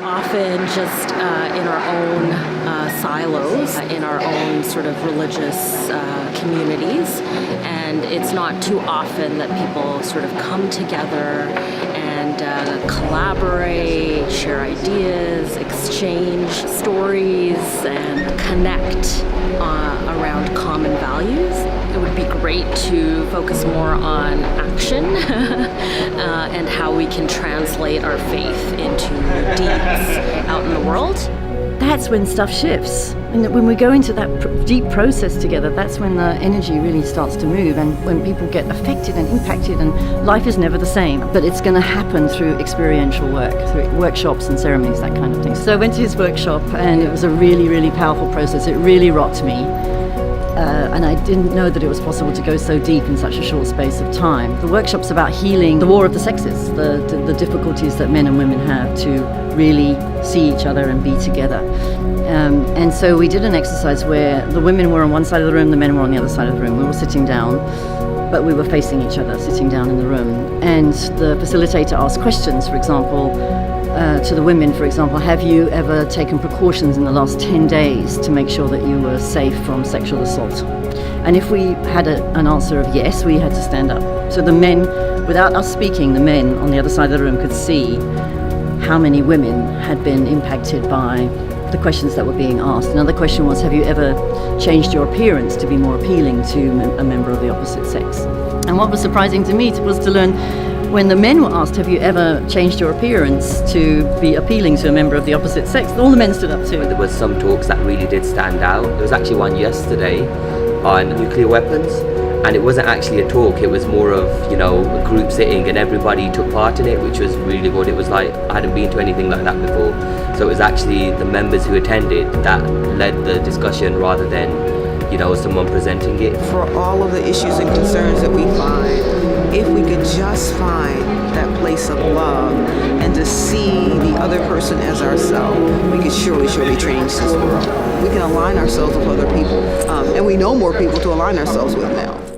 often just in our own silos, in our own sort of religious communities, and it's not too often that people sort of come together and collaborate, share ideas, exchange stories, and connect around common values. It would be great to focus more on action and how we can translate our faith into deeds out in the world. That's when stuff shifts. And when we go into that deep process together, that's when the energy really starts to move, and when people get affected and impacted, and life is never the same. But it's going to happen through experiential work, through workshops and ceremonies, that kind of thing. So I went to his workshop, and it was a really, really powerful process. It really rocked me. And I didn't know that it was possible to go so deep in such a short space of time. The workshop's about healing the war of the sexes, the difficulties that men and women have to really see each other and be together. And so we did an exercise where the women were on one side of the room, the men were on the other side of the room. We were sitting down, but we were facing each other, sitting down in the room. And the facilitator asked questions, for example, to the women, for example, have you ever taken precautions in the last 10 days to make sure that you were safe from sexual assault? And if we had an answer of yes, we had to stand up. So the men, without us speaking, the men on the other side of the room could see how many women had been impacted by the questions that were being asked. Another question was, have you ever changed your appearance to be more appealing to a member of the opposite sex? And what was surprising to me was to learn when the men were asked, have you ever changed your appearance to be appealing to a member of the opposite sex, all the men stood up too. There was some talks that really did stand out. There was actually one yesterday on nuclear weapons, and it wasn't actually a talk, it was more of, a group sitting, and everybody took part in it, which was really good. It was like, I hadn't been to anything like that before. So it was actually the members who attended that led the discussion rather than someone presenting it. For all of the issues and concerns that we find, if we could just find that place of love and to see the other person as ourselves, we could surely change this world. We can align ourselves with other people, and we know more people to align ourselves with now.